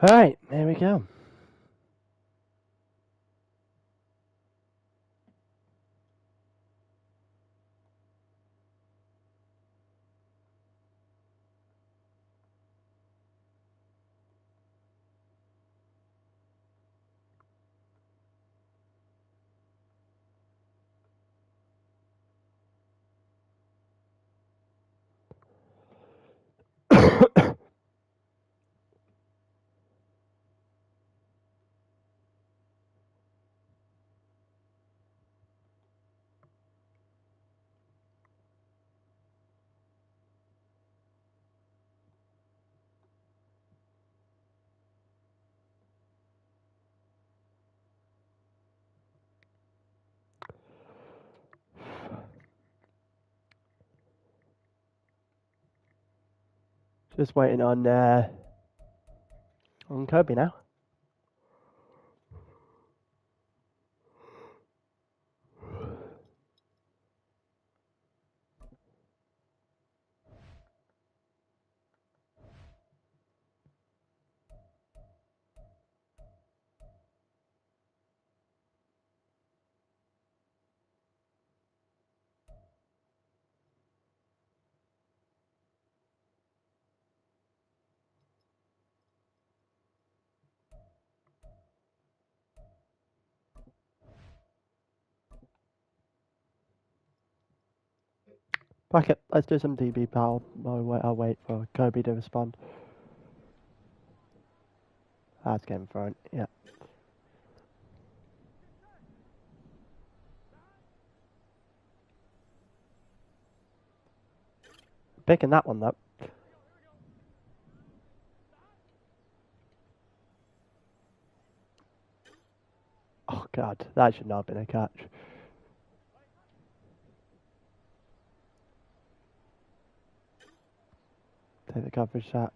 Alright, there we go. Just waiting on Kirby now. Fuck it, let's do some DB pal. I'll wait for Kirby to respond. That's game thrown, yeah. Picking that one though. Oh god, that should not have been a catch. Take the coverage sack.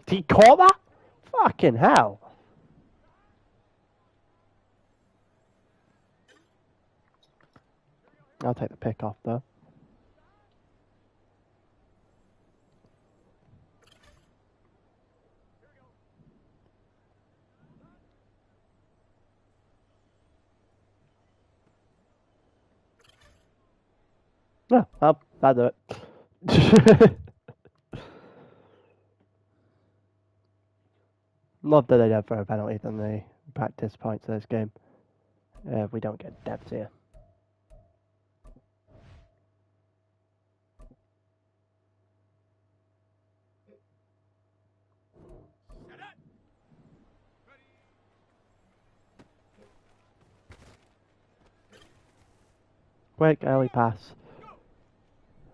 He caught that? Fucking hell. I'll take the pick off though. No, I'll do it. Love that they don't throw a penalty than the practice points of this game. We don't get depth here. Quick early pass.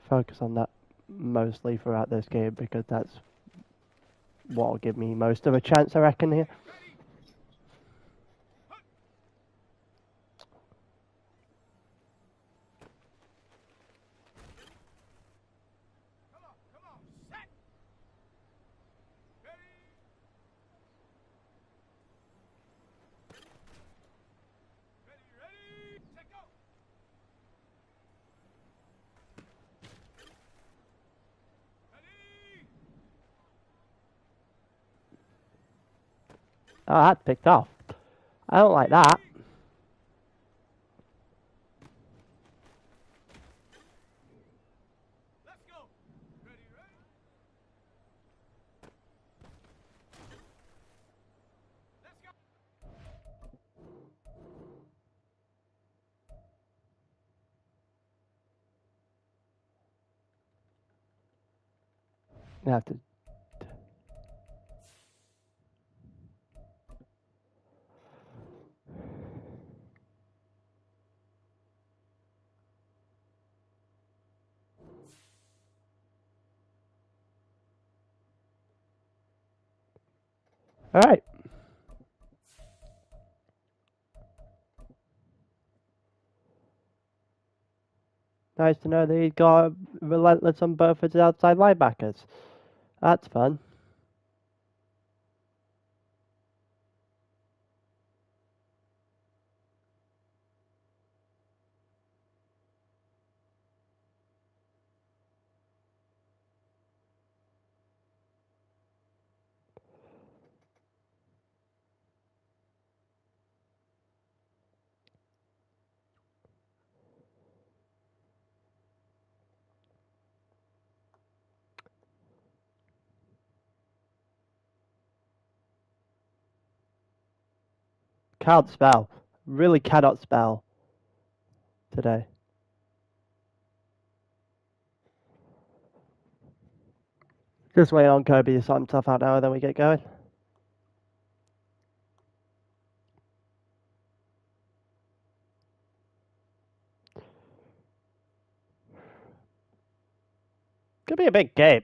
Focus on that mostly throughout this game because that's what will give me most of a chance, I reckon, here. Oh, that's picked off. I don't like that. You have to. All right. Nice to know that he's got relentless on both of his outside linebackers. That's fun. Can't spell. Really cannot spell today. Just waiting on Kobe to sort himself out now and then we get going. Could be a big game.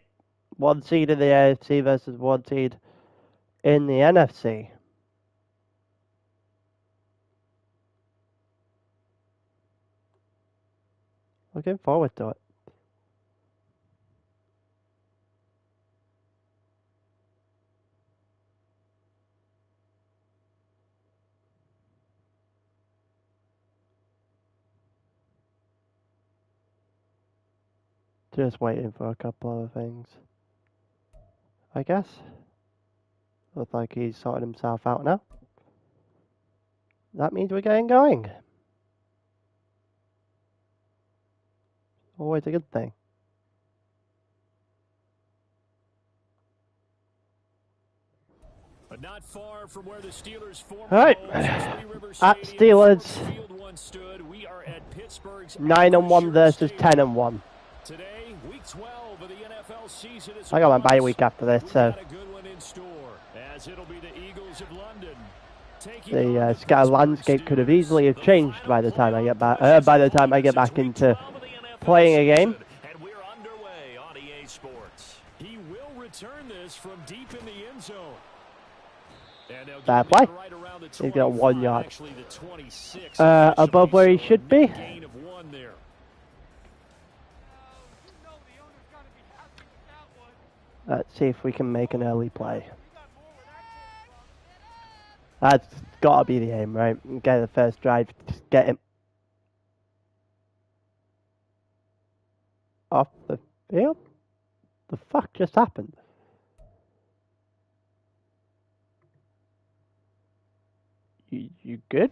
1 seed in the AFC versus 1 seed in the NFC. Looking forward to it. Just waiting for a couple of things, I guess. Looks like he's sorted himself out now. That means we're getting going. Always a good thing. But not far from where the Steelers Alright, at Steelers, 9-1 versus 10-1. Today, week 12 of the NFL season is I got my bye week after this, so the sky landscape could have easily have changed by the time I get back. By the time I get back into playing a game. And we're underway on EA Sports. He will return this from deep in the end zone. Fair play. He's got 1 yard. Above where he should be. Let's see if we can make an early play. That's got to be the aim, right? Get the first drive, just get him off the field. The fuck just happened? You good?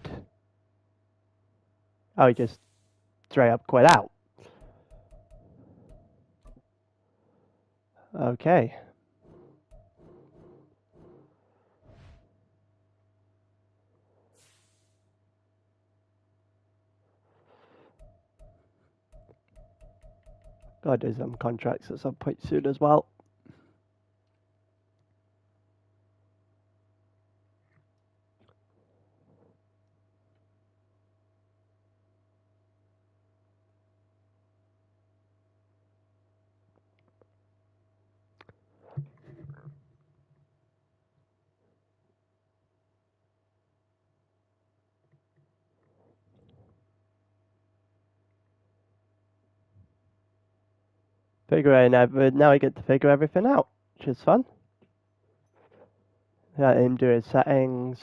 Oh, he just straight up quit out. Okay. Gotta do some contracts at some point soon as well. Now I get to figure everything out, which is fun. Let him do his settings.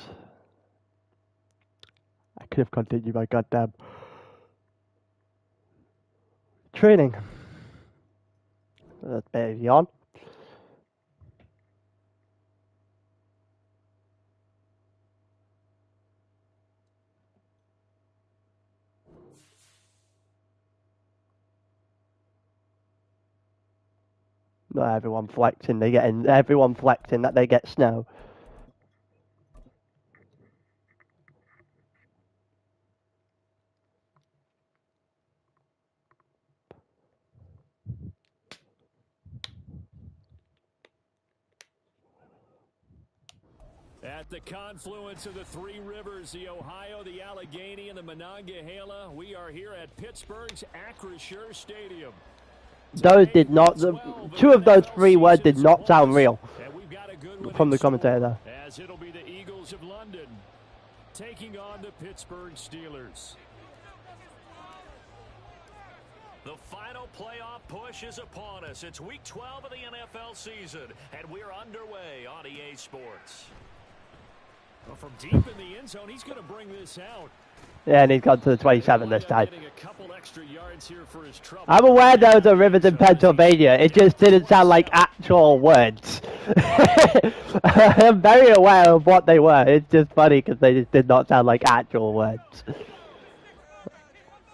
I could have continued my goddamn training. That's a bit of yawn. Not everyone flexing. Everyone flexing that they get snow. At the confluence of the three rivers, the Ohio, the Allegheny, and the Monongahela, we are here at Pittsburgh's Acrisure Stadium. Those did not. Two of those 3 words did not sound real from the commentator there. As it'll be the Eagles of London taking on the Pittsburgh Steelers. The final playoff push is upon us. It's week 12 of the NFL season, and we're underway on EA Sports. Well, from deep in the end zone, he's going to bring this out. Yeah, and he's gone to the 27 this time. I'm aware those are rivers in Pennsylvania. It just didn't sound like actual words. I'm very aware of what they were. It's just funny because they just did not sound like actual words.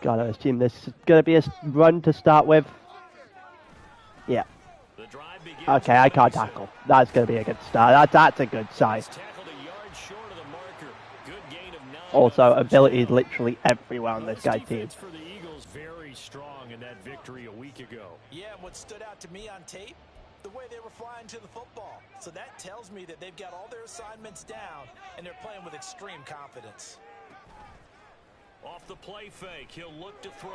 God, I assume this is going to be a run to start with. Yeah. Okay, I can't tackle. That's going to be a good start. That's a good sign. Also, ability is literally everywhere on this guy's team. For the Eagles, very strong in that victory a week ago. Yeah, and what stood out to me on tape, the way they were flying to the football. So that tells me that they've got all their assignments down, and they're playing with extreme confidence. Off the play fake, he'll look to throw.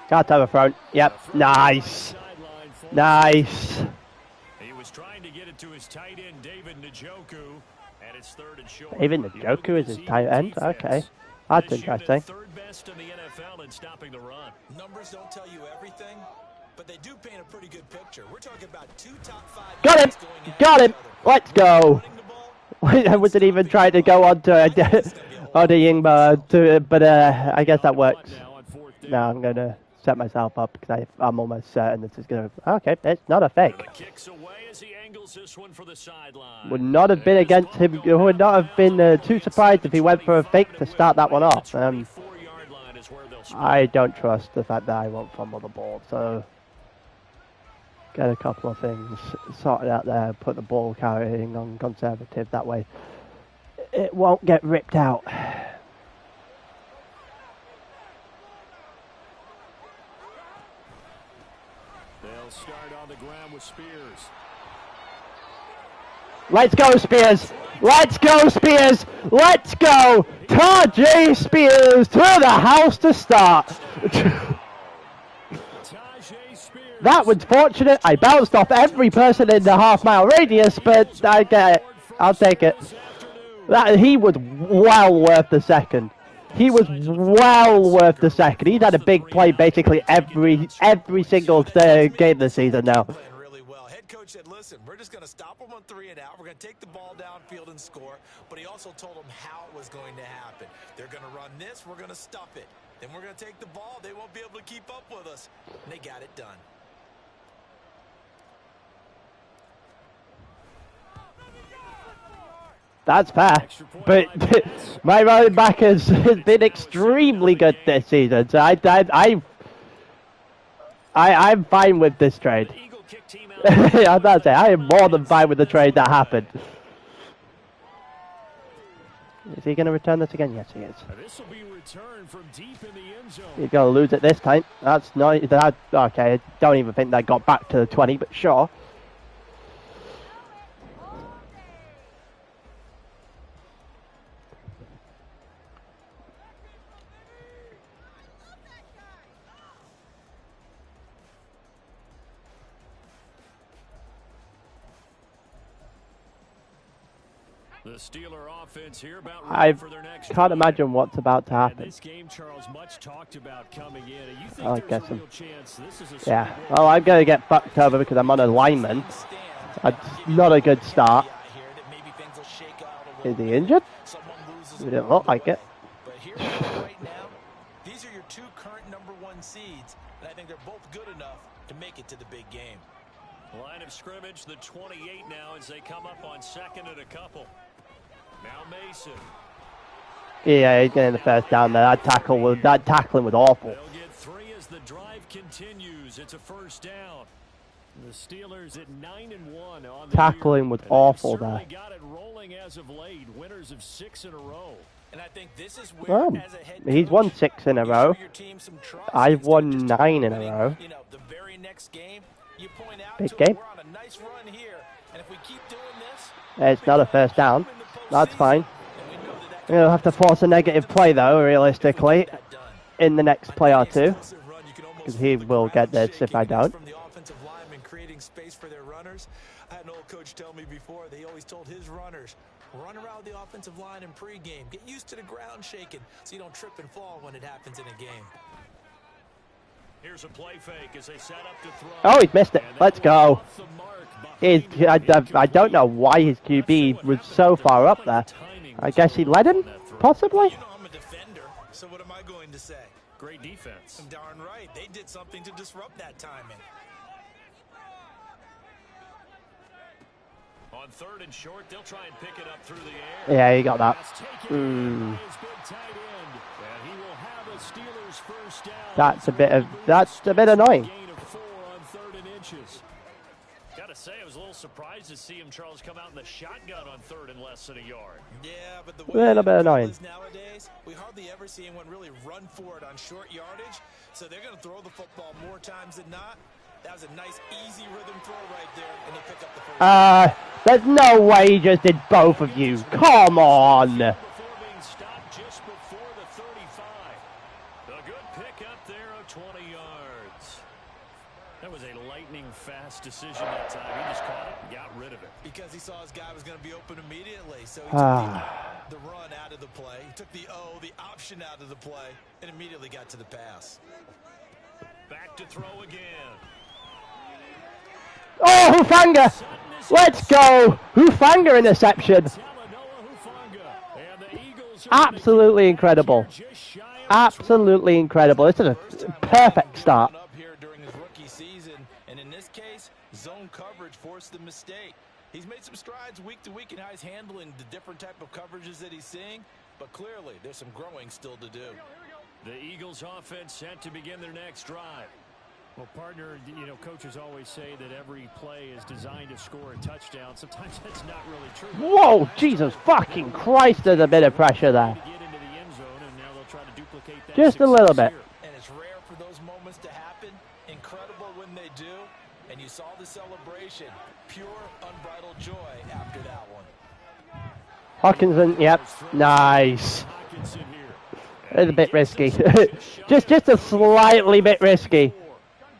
Got to have a throw. Yep, nice. Nice. He was trying to get it to his tight end, David Njoku, and it's 3rd and short. David Njoku is his tight end? Okay. That's interesting. Third best in the NFL in stopping the run. Numbers don't tell you everything, but they do paint a pretty good picture. We're talking about 2 top 5. Got him! Got him! Let's go! I wasn't even trying to go on to Yingba, but I guess that works. Now I'm going to set myself up because I'm almost certain this is going to... Okay, it's not a fake. Would not have been against him. Would not have been too surprised if he went for a fake to start that one off. I don't trust the fact that I won't fumble the ball, so get a couple of things sorted out there. Put the ball carrying on conservative. That way, it won't get ripped out. They'll start on the ground with Spears. Let's go, Spears! Let's go, Spears! Let's go! Tajay Spears to the house to start. That was fortunate. I bounced off every person in the half-mile radius, but I get it. I'll take it. He was well worth the second. He was well worth the second. He's had a big play basically every single game this season now. Coach said, listen, we're just going to stop them on 3 and out. We're going to take the ball downfield and score. But he also told them how it was going to happen. They're going to run this. We're going to stuff it. Then we're going to take the ball. They won't be able to keep up with us. And they got it done. That's fair. But my running back has been extremely good this season. So I'm fine with this trade. I was about to say, I am more than fine with the trade that happened. Is he going to return this again? Yes, he is. This will be returned from deep in the end zone. He's going to lose it this time. That's not... okay, I don't even think that got back to the 20, but sure. The Steeler offense here about I for their next can't drive. imagine what's about to happen. This game, Charles, much talked about coming in. And you think I'll there's get a some. real chance this is a Yeah, well, I'm going to get fucked over because I'm on a lineman. That's not a good start. Is he injured? He didn't look like it. But here right now, these are your 2 current #1 seeds, and I think they're both good enough to make it to the big game. Line of scrimmage, the 28 now as they come up on 2nd and a couple. Now Mason. Yeah, he's getting the first down there. That tackling was awful. They'll get 3 as the drive continues. It's a first down. The Steelers at 9-1 on the Tackling year. was awful Certainly there. got it rolling as of late. Winners of 6 in a row. And I think this is where, Well, as a head he's won 6 in a row. I've won 9 in a row. You know, the very next game, you point out Big to game. we're on a nice run here, and if we keep doing this, It's not a first down. That's fine. I'm going to have to force a negative play, though, realistically, in the next play or two. Because he will get this if I don't. From the offensive lineman creating space for their runners. I had an old coach tell me before, they always told his runners, run around the offensive line in pregame. Get used to the ground shaking so you don't trip and fall when it happens in a game. Here's a play fake as they set up to throw. Oh, he's missed it. Let's go. I don't know why his QB was so far up there. I guess he led him, possibly? You know I'm a defender, so what am I going to say? Great defense. I'm darn right. They did something to disrupt that timing. On 3rd and short, they'll try and pick it up through the air. Yeah, he got that. That's a bit annoying. Gotta say, I was a little surprised to see him, Charles, come out in the shotgun on 3rd and less than a yard. Yeah, but the A little bit annoying. is nowadays, we hardly ever see anyone really run for it on short yardage. So they're going to throw the football more times than not. That was a nice, easy rhythm throw right there, and he'll pick up the first. There's no way he just did both of you. Come on. Before being stopped just before the 35. A good pick up there of 20 yards. That was a lightning-fast decision that time. He just caught it and got rid of it. Because he saw his guy was going to be open immediately. So he took the run out of the play. He took the option out of the play, and immediately got to the pass. Back to throw again. Oh, Hufanga! Let's go! Hufanga interception. Absolutely incredible. Absolutely incredible. This is a perfect start. Up here during his rookie season, and in this case, zone coverage forced the mistake. He's made some strides week to week in how he's handling the different type of coverages that he's seeing, but clearly there's some growing still to do. The Eagles offense set to begin their next drive. Well, partner, you know, coaches always say that every play is designed to score a touchdown. Sometimes that's not really true. Whoa, Jesus fucking Christ, there's a bit of pressure there. Just a little bit. And it's rare for those moments to happen. Incredible when they do. And you saw the celebration. Pure, unbridled joy after that one. Hawkinson, yep, nice. It's a bit risky. just a slightly bit risky.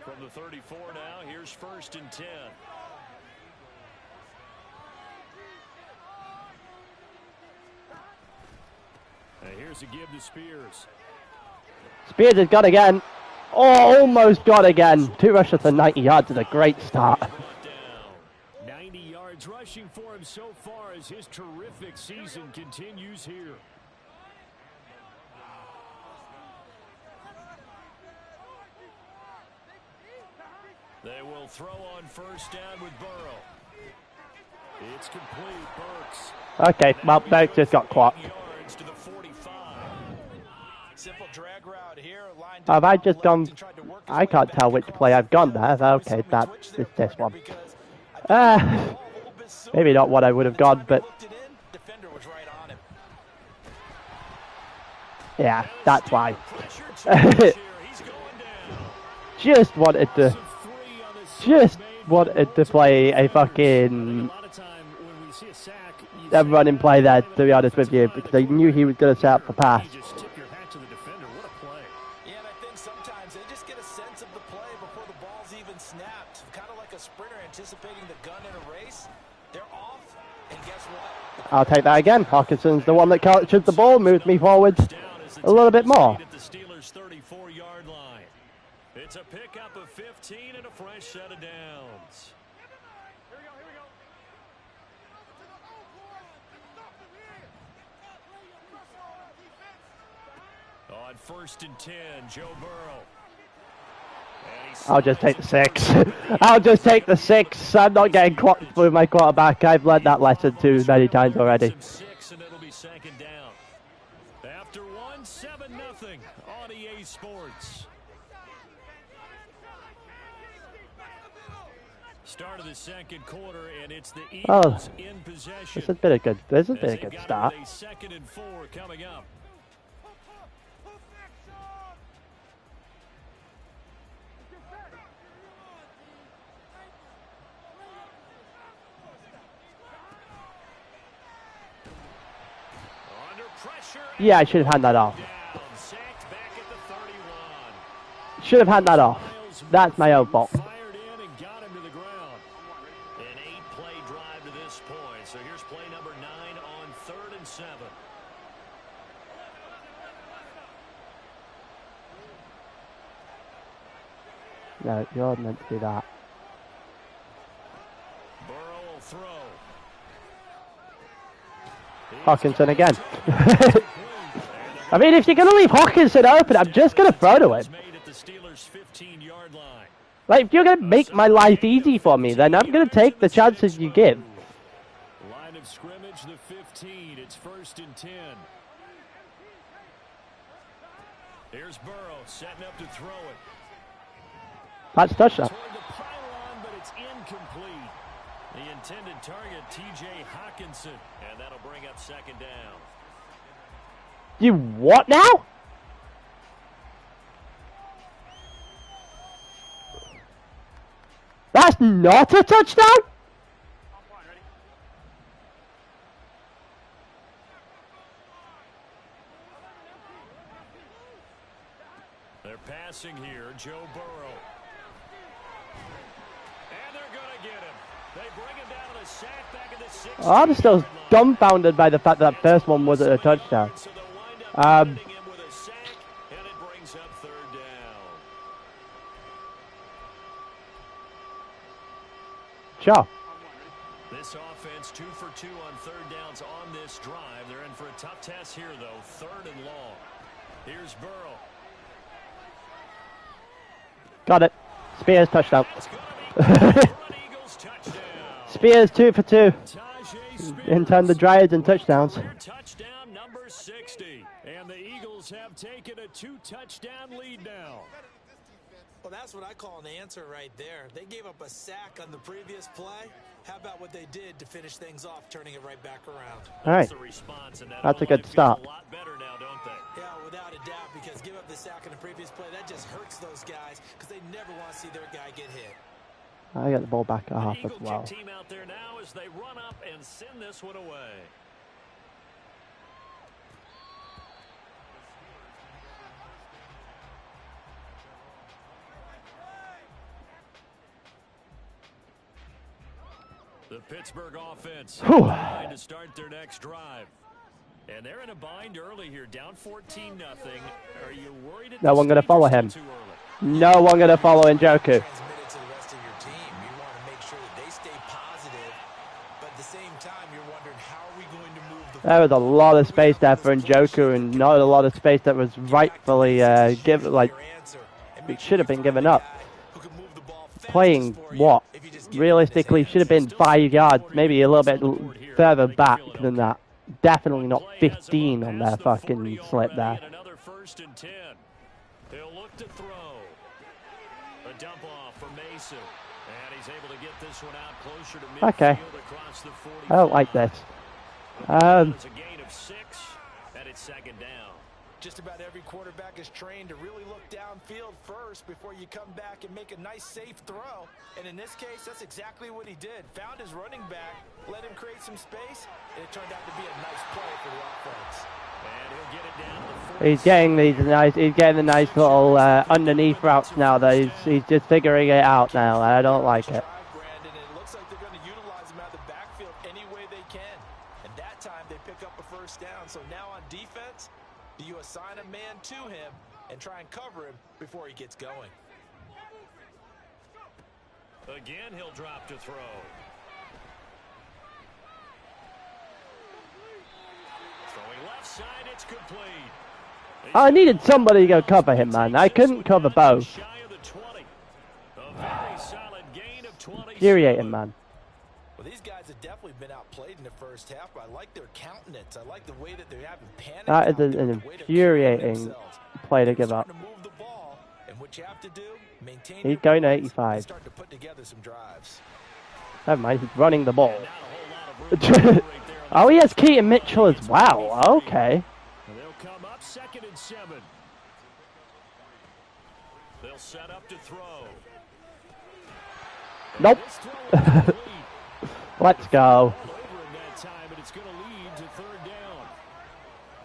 From the 34 now, here's 1st and 10. And here's a give to Spears. Spears has got again. Oh, almost got again. 2 rushes for 90 yards is a great start. 90 yards rushing for him so far as his terrific season continues here. They will throw on 1st down with Burrow. It's complete. Burks. Okay, well, Burks just got clocked. Yards to the 45. Simple drag route here. Have I just gone? I can't tell which play I've gone there. Okay, that's this one. Maybe not what I would have gone, but yeah, that's why. Just wanted to play a fucking running play there, to be honest with you, because I knew he was going to set up the pass. Yeah, and I think sometimes they just get a sense of the play before the ball's even snapped. Kind of like a sprinter anticipating the gun in a race. They're off, and guess what? I'll take that again. Hawkinson's the one that captured the ball, moved me forward a little bit more. At the Steelers' 34-yard line. It's a pickup of 15 and a fresh set of downs. On 1st and 10, Joe Burrow. I'll just take the 6. I'll just take the 6. I'm not getting clocked with my quarterback. I've learned that lesson too many times already. 6, and it'll be 2nd down. After 1, 7-0 on EA Sports. Start of the 2nd quarter, and it's the Eagles in possession. This has been a good. This has been a good start. 2nd and 4 coming up. Yeah, I should have had that off. Should have had that off. That's my own fault. Fired in and got him to the ground. An 8-play drive to this point. So here's play number 9 on 3rd and 7. No, you're meant to do that. Burrow will throw. Hawkinson again. I mean, if you're going to leave Hawkinson open, I'm just going to throw to him. Like, if you're going to make my life easy for me, then I'm going to take the chances you give. Line of scrimmage, the 15. It's 1st and 10. Here's Burrow setting up to throw it. Patch touchdown. It's incomplete. The intended target, T.J. Hawkinson, and that'll bring up second down. You what now? That's not a touchdown? They're passing here, Joe Burrow. And they're going to get him. They bring him down to the sack back at the 6. I'm still dumbfounded by the fact that first one wasn't a touchdown. So they'll wind up hitting him with a sack, and it brings up third down. Sure. This offense 2 for 2 on third downs on this drive. They're in for a tough test here, though. Third and long. Here's Burrow. Got it. Spears touchdown. Eagles touchdown. Spears 2 for 2 Tajay Spears. in terms of drives and touchdowns. Touchdown number 60. And the Eagles have taken a 2-touchdown lead now. Well, that's what I call an answer right there. They gave up a sack on the previous play. How about what they did to finish things off, turning it right back around? All right. That's a good start. A lot better now, don't they? Yeah, without a doubt, because give up the sack on the previous play, that just hurts those guys because they never want to see their guy get hit. I got the ball back at half as Eagle well. kick team out there now as they run up and send this one away. The Pittsburgh offense trying to start their next drive. And they're in a bind early here, down 14-0. Are you worried? No one going to follow him. No one going to follow Njoku. Transmit it to the rest of your team. You want to make sure that they stay positive, but at the same time, you're wondering how are we going to move the. There was a lot of space there for Njoku, and not a lot of space that was rightfully given. Like it should have been given up. Playing what? Realistically, should have been 5 yards, maybe a little bit further back than that. Definitely not 15 on their fucking slip there. Another 1st and 10. He'll look to throw. A dump off for Mason. And he's able to get this one out closer to midfield Okay. across the 45. I don't like this. It's a gain of 6, and it's second down. Just about every quarterback is trained to really look downfield first before you come back and make a nice, safe throw. And in this case, that's exactly what he did. Found his running back, let him create some space, and it turned out to be a nice play for the offense. And he'll get it down to the 40. He's getting the nice little underneath routes now. That he's just figuring it out now. I don't like it. Brandon, it looks like they're going to utilize him out of the backfield any way they can. And that time they pick up a 1st down. So now on defense, do you assign a man to him and try and cover him before he gets going? Again, he'll drop to throw. Throwing left side, it's complete. I needed somebody to go cover him, man. I couldn't cover both. Shy of the 20. A very solid gain of 20. Infuriating, man. Well, these guys have definitely been outplayed in the first half, but I like their countenance. I like the way that they're having panic. That is an infuriating play to give up. To move the ball, and what you have to do, maintain He's your going to balance 85. and start to put together some drives. Never mind, he's running the ball. Not a whole lot of room to operate there on Oh, he has Keaton Mitchell as well. Okay. They'll come up 2nd and 7. They'll set up to throw. Nope. This throw is complete. Let's go. All over in that time, and it's going to lead to 3rd down.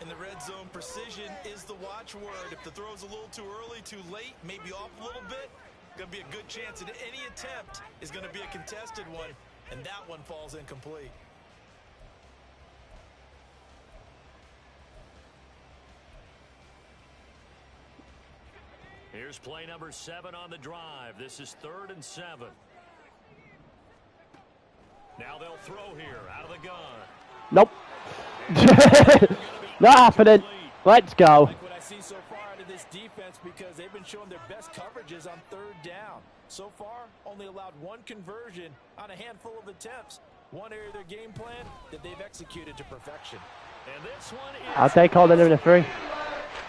In the red zone, precision is the watchword. If the throw's a little too early, too late, maybe off a little bit, going to be a good chance that any attempt is going to be a contested one, and that one falls incomplete. Here's play number 7 on the drive. This is 3rd and 7. Now they'll throw here out of the gun. Nope. Not happening. Let's go. Like what I see so far out of this defense because they've been showing their best coverages on 3rd down. So far, only allowed 1 conversion on a handful of attempts. One area of their game plan that they've executed to perfection. And this one is I'll take all the number 3.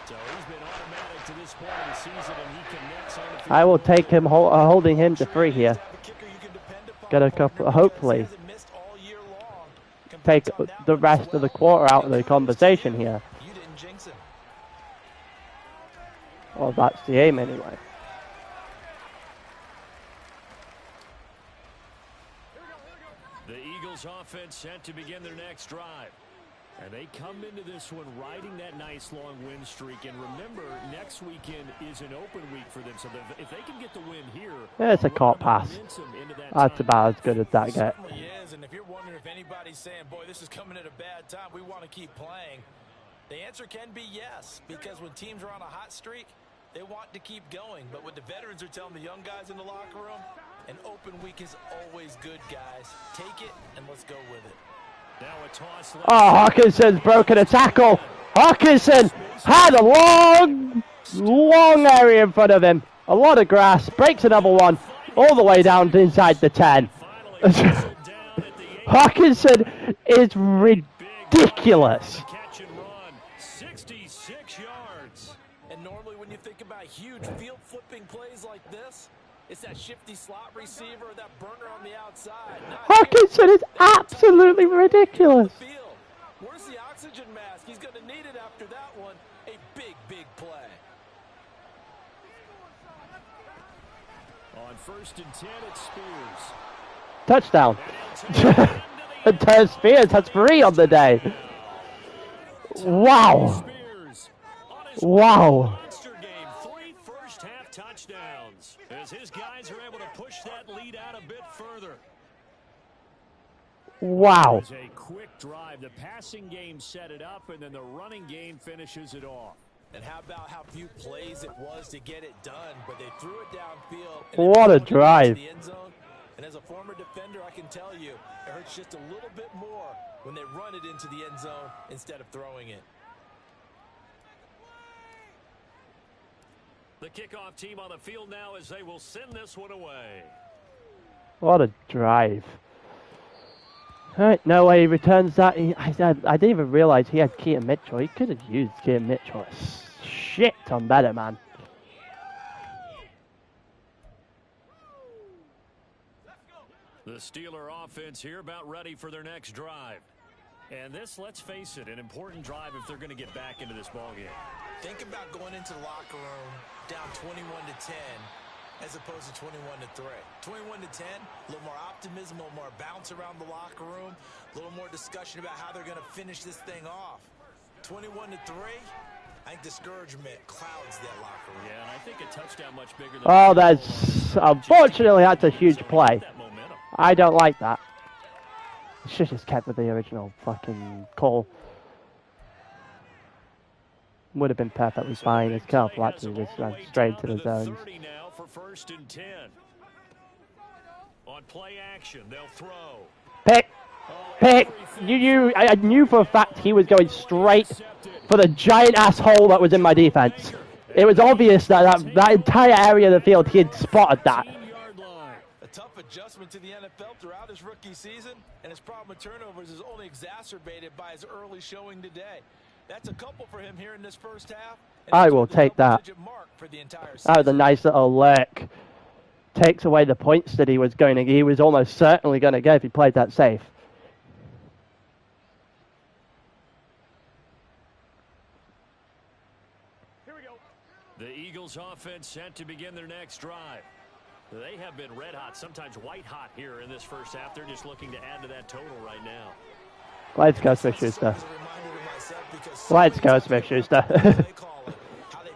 so he's been automatic to this point of the season, and he connects on the field. I will take him holding him to 3 here. The kicker you can depend get a couple, hopefully take the rest of the quarter out of the conversation here. Well, that's the aim anyway. The Eagles offense set to begin their next drive. And they come into this one riding that nice long win streak. And remember, next weekend is an open week for them. So if they can get the win here, yeah, it's a caught pass. That's about as good as that gets. It certainly is. And if you're wondering if anybody's saying, boy, this is coming at a bad time, we want to keep playing, the answer can be yes. Because when teams are on a hot streak, they want to keep going. But what the veterans are telling the young guys in the locker room, an open week is always good, guys. Take it and let's go with it. Now a toss. Oh, Hawkinson's broken a tackle. Hawkinson had a long area in front of him. A lot of grass. Breaks another one. All the way down to inside the 10. Hawkinson is ridiculous. Catch and run. 66 yards. And normally when you think about huge field flipping plays like this, it's that shifty slot receiver, that burner on the outside. Hawkinson is absolutely ridiculous. Where's the oxygen mask? He's going to need it after that one. A big, big play. On 1st and 10, it's Spears. Touchdown. And Spears has 3 on the day. Wow. Wow. Touchdowns as his guys are able to push that lead out a bit further. Wow. It was a quick drive. The passing game set it up, and then the running game finishes it off. And how about how few plays it was to get it done, but they threw it downfield. What a drive. The end zone. And as a former defender, I can tell you, it hurts just a little bit more when they run it into the end zone instead of throwing it. The kickoff team on the field now as they will send this one away. What a drive. All right, no way he returns that. I didn't even realize he had Keaton Mitchell. He could have used Keaton Mitchell a shit ton better, man. The Steeler offense here about ready for their next drive. And this, let's face it, an important drive if they're going to get back into this ballgame. Think about going into the locker room down 21-10 as opposed to 21-3. 21-10, a little more optimism, a little more bounce around the locker room, a little more discussion about how they're going to finish this thing off. 21-3, I think discouragement clouds that locker room. Yeah, and I think a touchdown much bigger than... Oh, that's... Unfortunately, that's a huge play. I don't like that. Should just kept with the original fucking call. Would have been perfectly fine. His careful actually just ran straight to the zones. Now for 1st and 10. On play action, they'll throw. Pick! I knew for a fact he was going straight for the giant asshole that was in my defense. It was obvious that entire area of the field, he had spotted that. Tough adjustment to the NFL throughout his rookie season, and his problem with turnovers is only exacerbated by his early showing today. That's a couple for him here in this first half. I will take that. That was a nice little lick. Takes away the points that he was almost certainly going to get if he played that safe. Here we go. The Eagles offense set to begin their next drive. They have been red hot, sometimes white hot here in this first half. They're just looking to add to that total right now. Let's go, Smith-Schuster. Let's go, Smith-Schuster.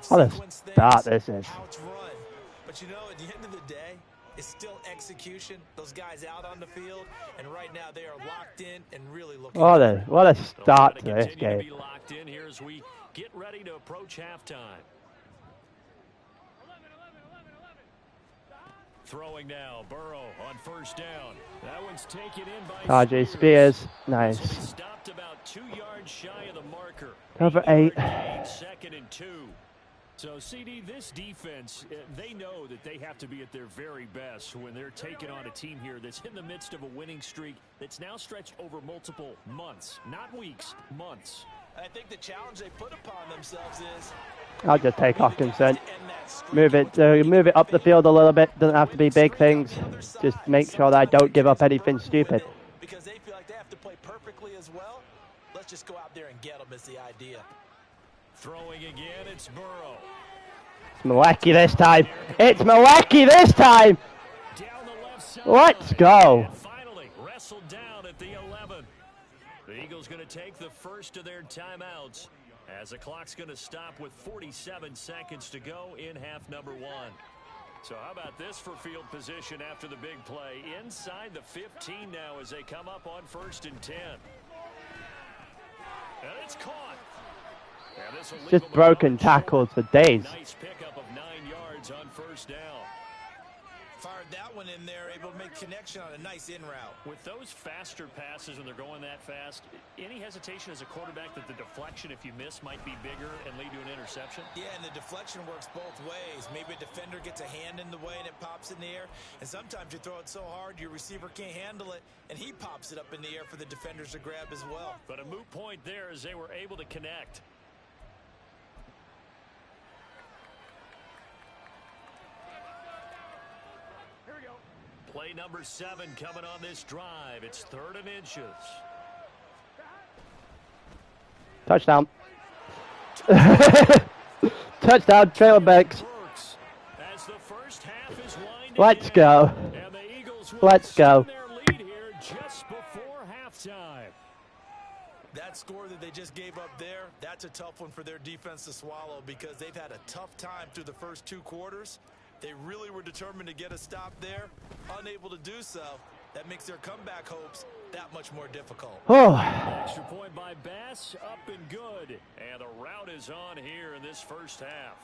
What a start this is. But you know, at the end of the day, it's still execution. Those guys out on the field, and right now they are locked in and really looking. What a start to this game. To be locked in here as we get ready to approach halftime. Throwing now, Burrow on 1st down. That one's taken in by RJ Spears. Nice. So stopped about 2 yards shy of the marker. Cover 8. 2nd and 2. So, CD, this defense, they know that they have to be at their very best when they're taking on a team here that's in the midst of a winning streak that's now stretched over multiple months, not weeks, months. I think the challenge they put upon themselves is I'll just take Hawkinson. Move it up the field a little bit. Doesn't have to be big things. Just make sure that I don't give up anything stupid. Because they feel like they have to play perfectly as well. Let's just go out there and get them is the idea. Throwing again, it's Burrow. It's Milwaukee this time. It's Milwaukee this time. Down the left side. Let's go. And finally, wrestled down at the 11. The Eagles going to take the first of their timeouts as the clock's going to stop with 47 seconds to go in half number 1. So how about this for field position after the big play? Inside the 15 now as they come up on 1st and 10. And it's caught. Just broken tackles for days. Nice pickup of 9 yards on 1st down. Fired that one in there, able to make connection on a nice in route. With those faster passes when they're going that fast, any hesitation as a quarterback that the deflection, if you miss, might be bigger and lead to an interception? Yeah, and the deflection works both ways. Maybe a defender gets a hand in the way and it pops in the air. And sometimes you throw it so hard your receiver can't handle it, and he pops it up in the air for the defenders to grab as well. But a moot point there as they were able to connect. Play number 7 coming on this drive. It's 3rd and inches. Touchdown. Touchdown, Trailbacks. As the first half is winding Let's down, go. and the Eagles will Let's go. extend their lead here just before halftime. That score that they just gave up there, that's a tough one for their defense to swallow because they've had a tough time through the first 2 quarters. They really were determined to get a stop there, unable to do so. That makes their comeback hopes that much more difficult. Oh. Extra point by Bass, up and good. And the route is on here in this first half.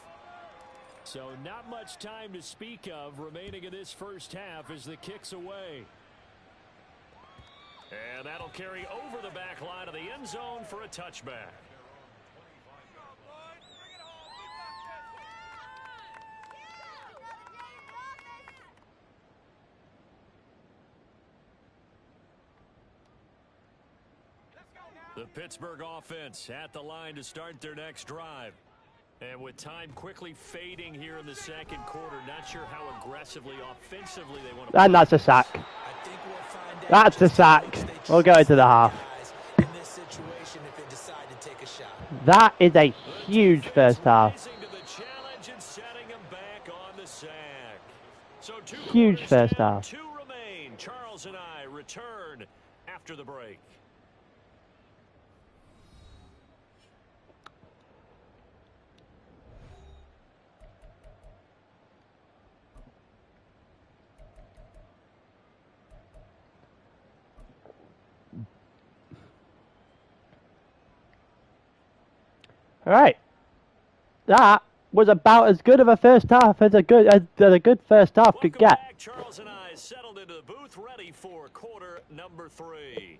So not much time to speak of remaining in this first half as the kick's away. And that'll carry over the back line of the end zone for a touchback. The Pittsburgh offense at the line to start their next drive. And with time quickly fading here in the second quarter, not sure how aggressively, offensively they want to... And that's a sack. That's a sack. We'll go into the half. That is a huge first half. Huge first half. 2 remain. Charles and I return after the break. All right, that was about as good of a first half as a good first half could get. Back. Charles and I settled into the booth, ready for quarter number 3.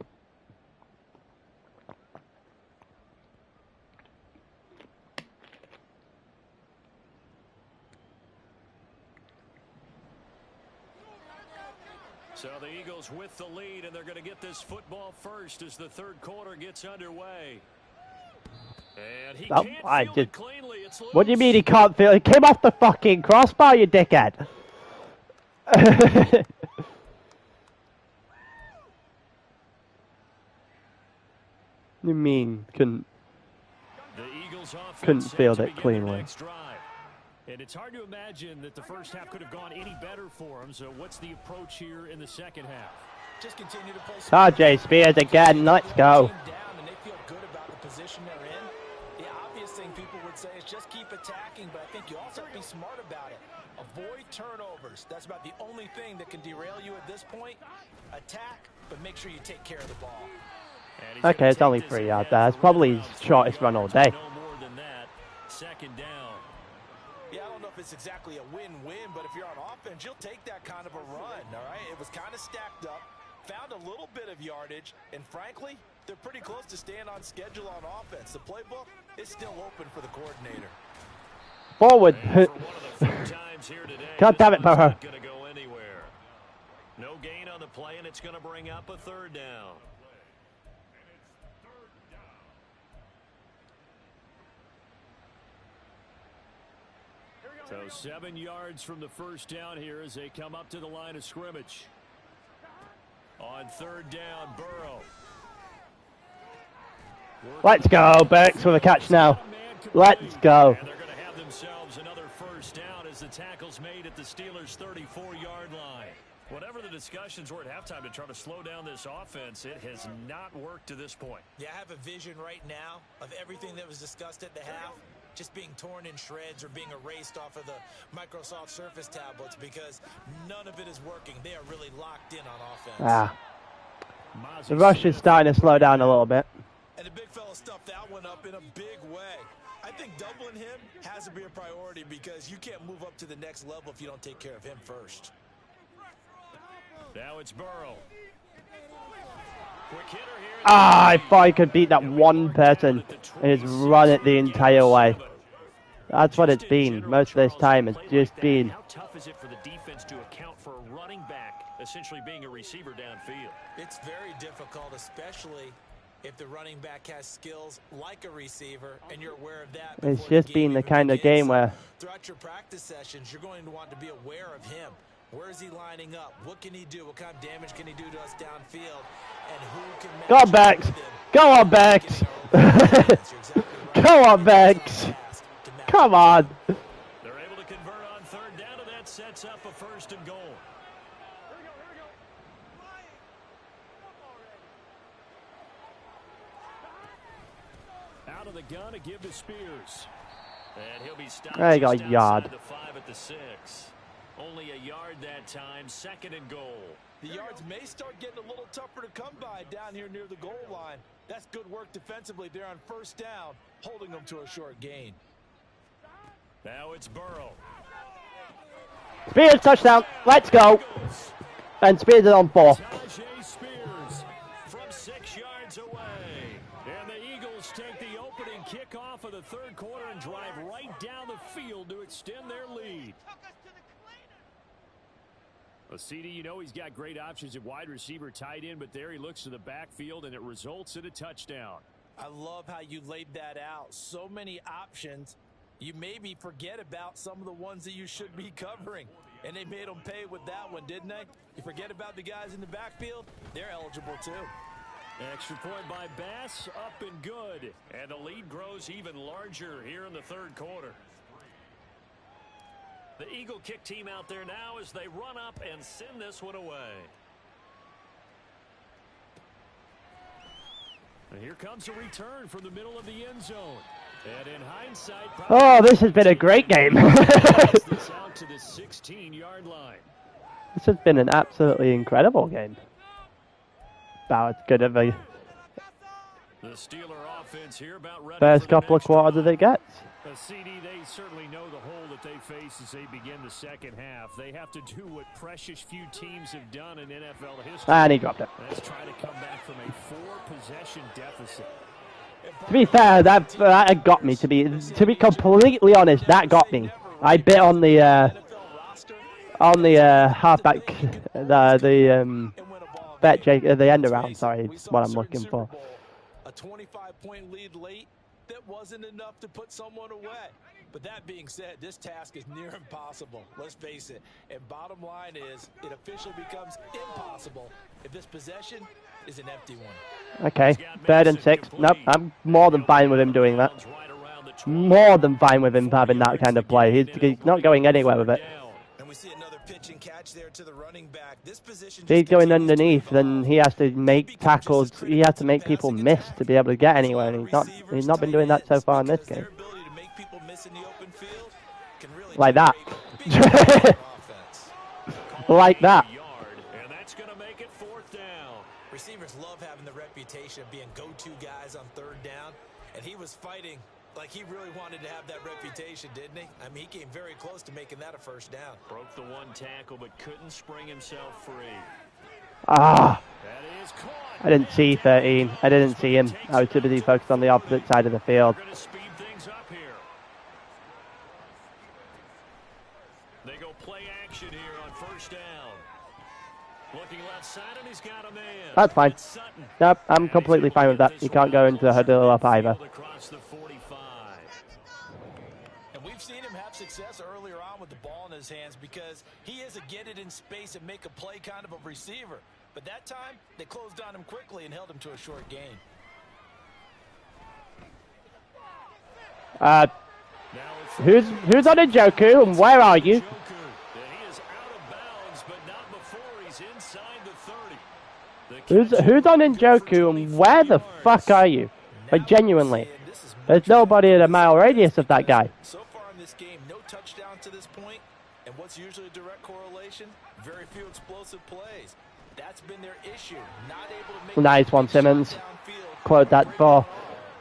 So the Eagles with the lead, and they're going to get this football first as the third quarter gets underway. And he can't field it cleanly. It's loose. What do you mean he can't feel it? It came off the fucking crossbar, you dickhead. You mean couldn't field it cleanly. And it's hard to imagine that the first half could have gone any better for him. So what's the approach here in the second half? Just continue to play. RJ Spears again. Let's go. And they feel good about the position they're in. The obvious thing people would say is just keep attacking, but I think you also have to be smart about it. Avoid turnovers. That's about the only thing that can derail you at this point. Attack, but make sure you take care of the ball. Okay, it's only 3 out there. It's probably his shortest run all day. No more than that. Second down. Yeah, I don't know if it's exactly a win-win, but if you're on offense, you'll take that kind of a run, all right? It was kind of stacked up, found a little bit of yardage, and frankly, they're pretty close to staying on schedule on offense. The playbook is still open for the coordinator. Forward. God damn it, Burrow. Going to go anywhere. No gain on the play, and it's going to bring up a third down. So 7 yards from the first down here as they come up to the line of scrimmage. On 3rd down, Burrow. Let's go. Burks with a catch now. Let's go. And they're going to have themselves another first down as the tackle's made at the Steelers' 34-yard line. Whatever the discussions were at halftime to try to slow down this offense, it has not worked to this point. Yeah, I have a vision right now of everything that was discussed at the half just being torn in shreds or being erased off of the Microsoft Surface tablets because none of it is working. They are really locked in on offense. The rush is starting to slow down a little bit. And the big fella stuffed that one up in a big way. I think doubling him has to be a priority because you can't move up to the next level if you don't take care of him first. Now it's Burrow. Quick hitter here. I thought I could beat that one person and just run it the entire way. That's what it's been most of this time. It's just been. How tough is it for the defense to account for a running back essentially being a receiver downfield? It's very difficult, especially if the running back has skills like a receiver and you're aware of that. It's just been the kind of game where throughout your practice sessions, you're going to want to be aware of him. Where is he lining up? What can he do? What kind of damage can he do to us downfield? And who can go on, Bex. Go on, Bex. Go on, Bex. Come on. They're able to convert on 3rd down, and that sets up a 1st and goal. Out of the gun to give to Spears. And he'll be stopped there you go, just yard. outside the 5 at the 6. Only a yard that time, 2nd and goal. The yards may start getting a little tougher to come by down here near the goal line. That's good work defensively there on 1st down, holding them to a short gain. Now it's Burrow. Spears touchdown. Let's go. And Spears is on 4. Tajay Spears from 6 yards away. And the Eagles take the opening kickoff of the 3rd quarter and drive right down the field to extend their lead. Well, CD, you know he's got great options at wide receiver, tight end, but there he looks to the backfield, and it results in a touchdown. I love how you laid that out. So many options. You maybe forget about some of the ones that you should be covering. And they made them pay with that one, didn't they? You forget about the guys in the backfield, they're eligible too. Extra point by Bass, up and good. And the lead grows even larger here in the 3rd quarter. The Eagle kick team out there now as they run up and send this one away. And here comes a return from the middle of the end zone. And in hindsight, oh, this has been a great game. this out to the 16-yard line. This has been an absolutely incredible game. About as good of a The Steeler offense here about ready first couple of quarters that it gets. CD, they certainly know the hole that they face as they begin the 2nd half. They have to do what precious few teams have done in NFL history. And he dropped it. Let's try to come back from a 4-possession deficit. To be fair, that got me. To be completely honest, that got me. I bit on the halfback, the bet the end around. Sorry, is what I'm looking for. A 25-point lead late. That wasn't enough to put someone away. But that being said, this task is near impossible. Let's face it. And bottom line is, it officially becomes impossible if this possession is an empty one. Okay, 3rd and 6. Nope, I'm more than fine with him doing that. More than fine with him having that kind of play. He's not going anywhere with it. And we see another pitch and catch there to the running back. This position If he's going underneath, then he has to make tackles. He has to make people miss to be able to get anywhere, and he's not been doing that so far in this game. Like that. Like that. And that's going to make it 4th down. Receivers love having the reputation of being go-to guys on 3rd down, and he was fighting like he really wanted to have that reputation, didn't he? I mean, he came very close to making that a 1st down. Broke the 1 tackle, but couldn't spring himself free. Ah. That is caught. I didn't see 13. I didn't see him. I was too busy focused on the opposite side of the field. They're going to speed things up here. They go play action here on 1st down. Looking left side, and he's got a man. That's fine. Nope, I'm completely fine with that. You can't go into the huddle up either. Across the 45. And we've seen him have success earlier on with the ball in his hands because he is a get it in space and make a play kind of a receiver. But that time, they closed on him quickly and held him to a short gain. Who's on Njoku and where are you? Who's on Njoku and where the fuck are you? Like, genuinely. There's nobody at a mile radius of that guy. So far in this game, no touchdown to this point, and what's usually a direct correlation? Very few explosive plays. That's been their issue. Not able to make nice one, Simmons. Quote that for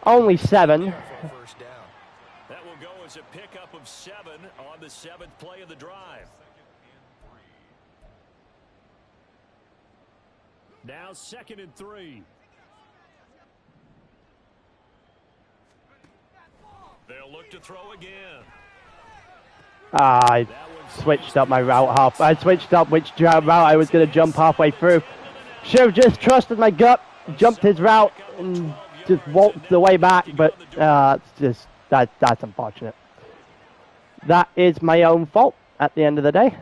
only 7. That will go as a pickup of 7 on the 7th play of the drive. Now 2nd and 3. They'll look to throw again. I switched up my route I switched up which route I was going to jump halfway through. Should have just trusted my gut, jumped his route, and just walked the way back. But that's unfortunate. That is my own fault at the end of the day.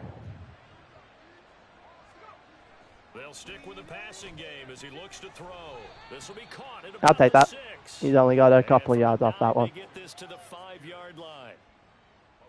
They'll stick with the passing game as he looks to throw. This will be caught at I'll take that. 6. He's only got a couple of yards off that one. Get this to the 5-yard line.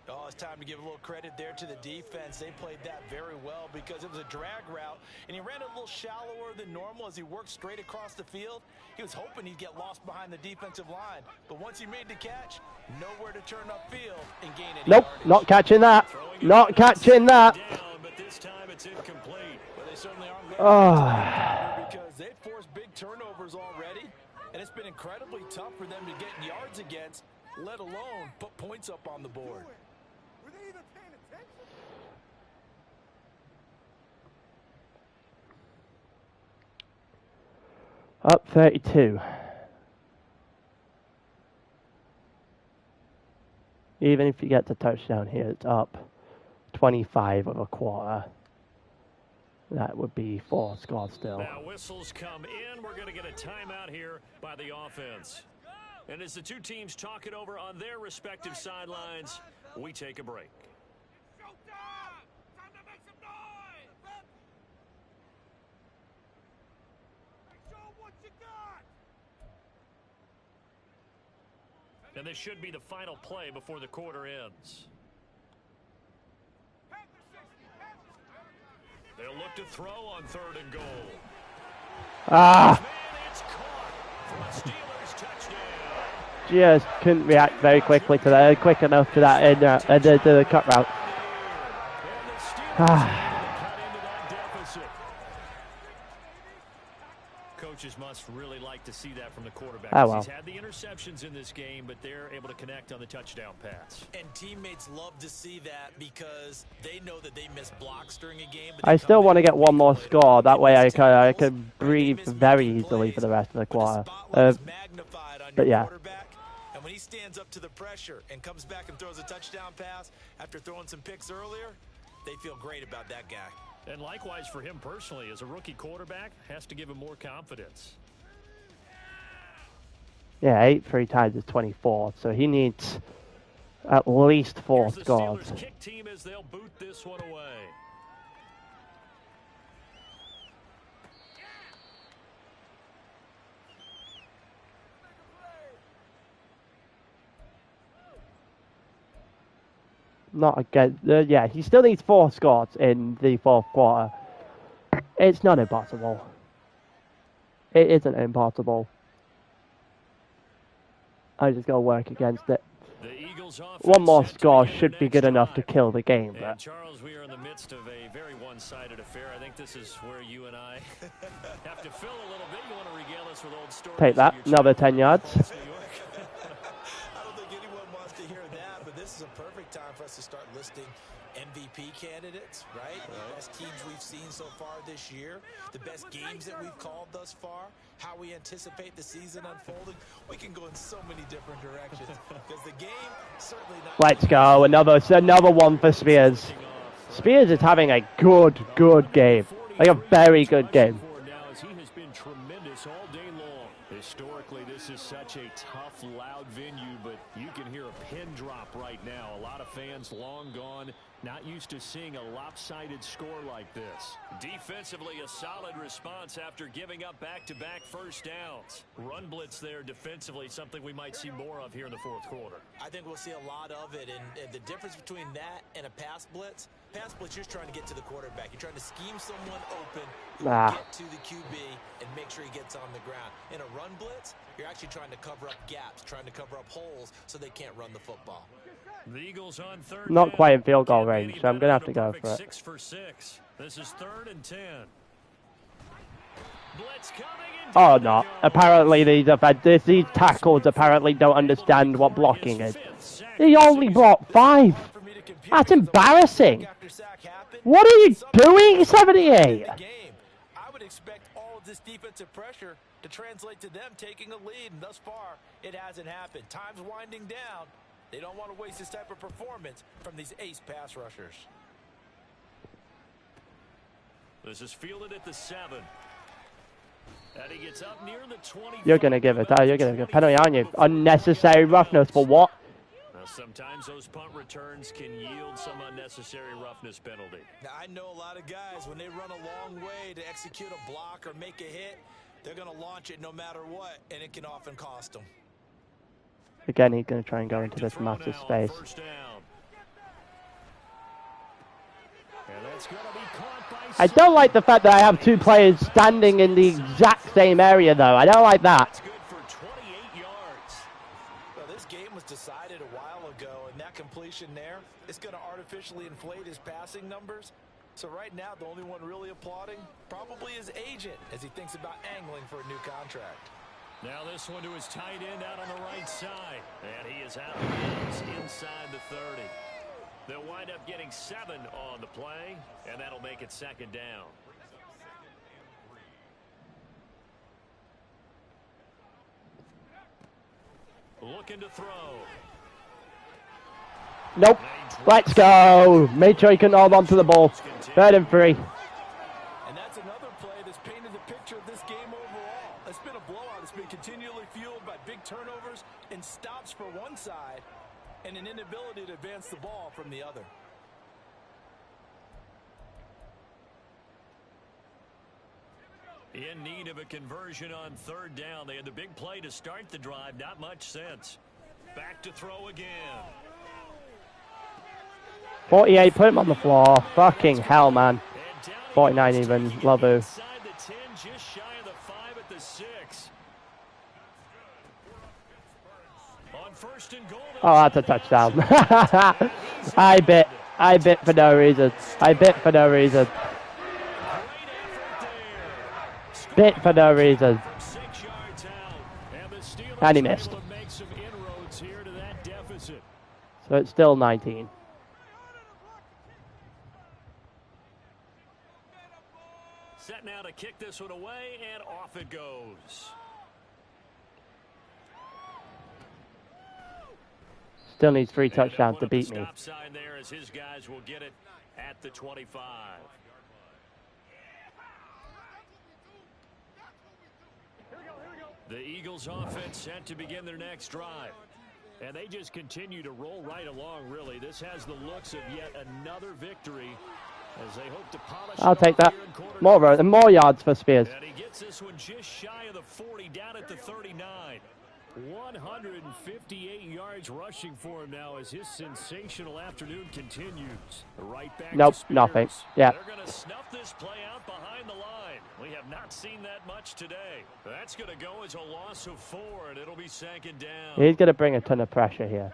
Oh, it's time to give a little credit there to the defense. They played that very well because it was a drag route, and he ran a little shallower than normal as he worked straight across the field. He was hoping he'd get lost behind the defensive line, but once he made the catch, nowhere to turn upfield and gain any Nope, yardage. not catching that. Not catching that. Down, but this time it's incomplete. But they certainly aren't Oh. because they've forced big turnovers already, and it's been incredibly tough for them to get yards against, let alone put points up on the board. Up 32. Even if you get the touchdown here, it's up 25 of a quarter. That would be 4 scores still. Now whistles come in. We're going to get a timeout here by the offense. And as the two teams talk it over on their respective sidelines, we take a break. And this should be the final play before the quarter ends. They'll look to throw on 3rd and goal. Ah! It's caught for a Steelers touchdown. Just couldn't react very quickly to that, quick enough to that in the cut route. Ah. Coaches must really like to see that from the quarterback. Oh, well. He's had the interceptions in this game, but they're able to connect on the touchdown pass. And teammates love to see that because they know that they miss blocks during a game. I still want to get one more score. That way I can breathe very easily for the rest of the quarter. But yeah. And when he stands up to the pressure and comes back and throws a touchdown pass after throwing some picks earlier, they feel great about that guy. And likewise for him personally, as a rookie quarterback, has to give him more confidence. Yeah, 8 3 times is 24, so he needs at least 4 Here's scores. the Steelers kick team as they'll boot this one away. Not again. Yeah, he still needs 4 scores in the 4th quarter. It's not impossible. It isn't impossible. I just gotta work against it. One more score should be good enough to kill the game. And But Charles, we are in the midst of a very one-sided affair. I think this is where you and I have to fill a little bit. You want to regale us with old stories. take that, another 10 yards. I don't think anyone wants to hear that, but this is a perfect time for us to start listing MVP candidates, right? The best teams we've seen so far this year, the best games that we've called thus far, how we anticipate the season unfolding. We can go in so many different directions because the game certainly not. Let's go, another one for Spears. Spears is having a good game, like a very good game. He has been tremendous all day long. His historically, this is such a tough, loud venue, but you can hear a pin drop right now. A lot of fans long gone, not used to seeing a lopsided score like this. Defensively, a solid response after giving up back-to-back first downs. Run blitz there defensively, something we might see more of here in the fourth quarter. I think we'll see a lot of it, and the difference between that and a pass blitz, you're just trying to get to the quarterback. You're trying to scheme someone open who will get to the QB and make sure he gets on the ground. In a run blitz, you're actually trying to cover up gaps, trying to cover up holes so they can't run the football. The Eagles on third Not down. quite in field goal range, so I'm going to have to go for it. 6 for 6. This is 3rd and 10. Blitz coming in. Oh, no. Apparently, these tackles apparently don't understand what blocking is. He only blocked 5. That's embarrassing. What are you doing, 78? I would expect all of this defensive pressure to translate to them taking a lead, and thus far, it hasn't happened. Time's winding down. They don't want to waste this type of performance from these ace pass rushers. This is fielded at the 7. And he gets up near the 20. You're going to give it. You're going to give a penalty, aren't you? Unnecessary roughness for what? Now, sometimes those punt returns can yield some unnecessary roughness penalty. Now, I know a lot of guys, when they run a long way to execute a block or make a hit, they're going to launch it no matter what, and it can often cost them. Again, he's going to try and go into this massive space. I don't like the fact that I have 2 players standing in the exact same area, though. I don't like that. Good for 28 yards. Well, this game was decided a while ago, and that completion there is going to artificially inflate his passing numbers. So right now, the only one really applauding probably his agent as he thinks about angling for a new contract. Now this one to his tight end out on the right side. And he is out of bounds inside the 30. They'll wind up getting 7 on the play, and that'll make it 2nd down. Looking to throw. Nope. Let's go. Make sure he can hold on to the ball. 3rd and 3. And that's another play that's painted the picture of this game overall. It's been a blowout. It's been continually fueled by big turnovers and stops for one side and an inability to advance the ball from the other. In need of a conversion on 3rd down. They had the big play to start the drive. Not much sense. Back to throw again. 48, put him on the floor. Fucking hell, man. 49 even. Love you. Inside the 10, just shy of the 5 at the 6. On 1st and goal. Oh, that's a touchdown. I bit for no reason. I bit for no reason. Bit for no reason. And he missed. So it's still 19. Set now to kick this one away, and off it goes. Still needs 3 touchdowns to beat me. Stop sign there as his guys will get it at the 25. The Eagles offense set to begin their next drive. And they just continue to roll right along, really. This has the looks of yet another victory as they hope to polish. I'll take that. More yards for Spears. And he gets this one just shy of the 40, down at the 39. 158 yards rushing for him now as his sensational afternoon continues. Right back nope, to Spears. Nothing. Yeah. They're going to snuff this play out behind the line. We have not seen that much today. That's going to go as a loss of 4, and it'll be 2nd down. He's going to bring a ton of pressure here.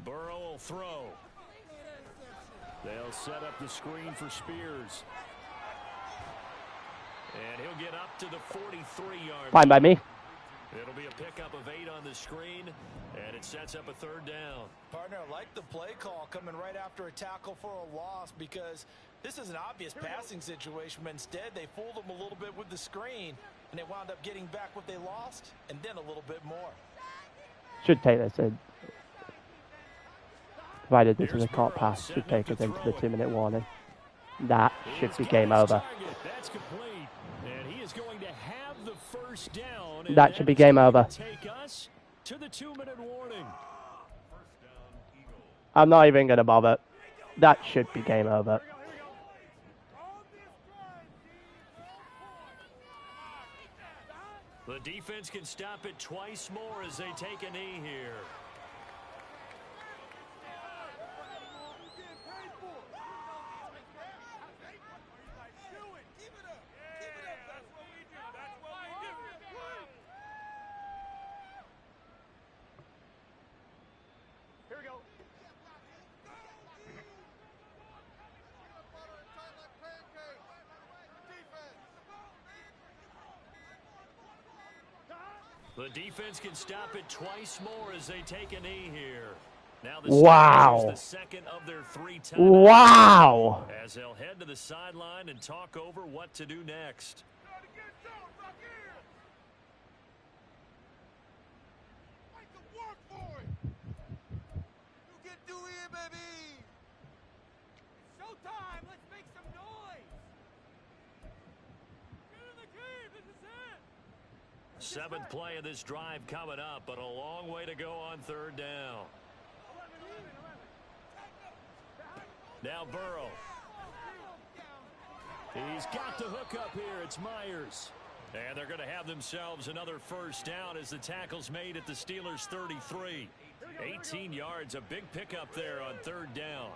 Burrow will throw. They'll set up the screen for Spears. And he'll get up to the 43-yard line. Fine by me. It'll be a pickup of 8 on the screen, and it sets up a 3rd down. Partner, I like the play call coming right after a tackle for a loss because this is an obvious passing situation, but instead they fooled them a little bit with the screen, and they wound up getting back what they lost and then a little bit more. Should take this in. provided this is a caught pass, should take us into the 2-minute warning. That should be game over. That's complete. And he is going to have the first down. That should be game over. Take us to the 2-minute warning. I'm not even going to bother. That should be game over. The defense can stop it twice more as they take a knee here. The defense can stop it twice more as they take a knee here. Now the wow. The second of their 3 times. Wow. As they'll head to the sideline and talk over what to do next. Seventh play of this drive coming up, but a long way to go on 3rd down. Now Burrow. He's got the hook up here. It's Myers. And they're going to have themselves another first down as the tackle's made at the Steelers' 33. 18 yards, a big pickup there on 3rd down.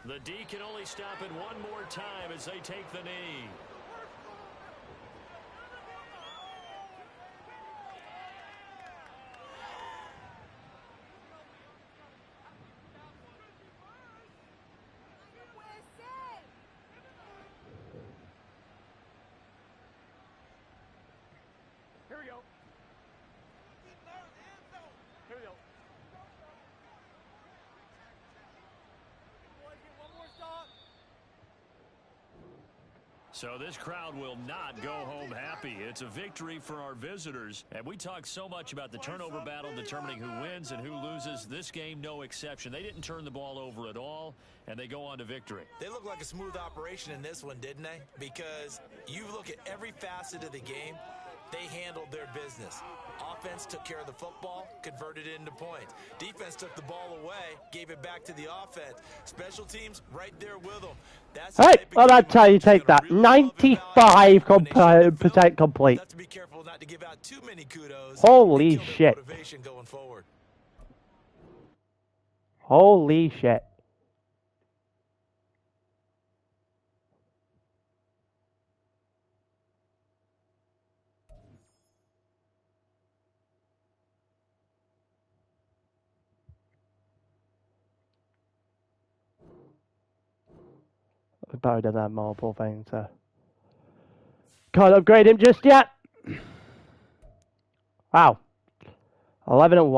The D can only stop it one more time as they take the knee. Here we go. Here we go. So this crowd will not go home happy. It's a victory for our visitors. And we talked so much about the turnover battle determining who wins and who loses. This game, no exception. They didn't turn the ball over at all, and they go on to victory. They look like a smooth operation in this one, didn't they? Because you look at every facet of the game, they handled their business. Offense took care of the football, converted it into points. Defense took the ball away, gave it back to the offense. Special teams right there with them. That's right, well, that's how you take that. 95% complete. Have to be careful not to give out too many kudos. Holy shit. Motivation going forward. Holy shit. We probably did that multiple things, so can't upgrade him just yet. Wow. 11-1.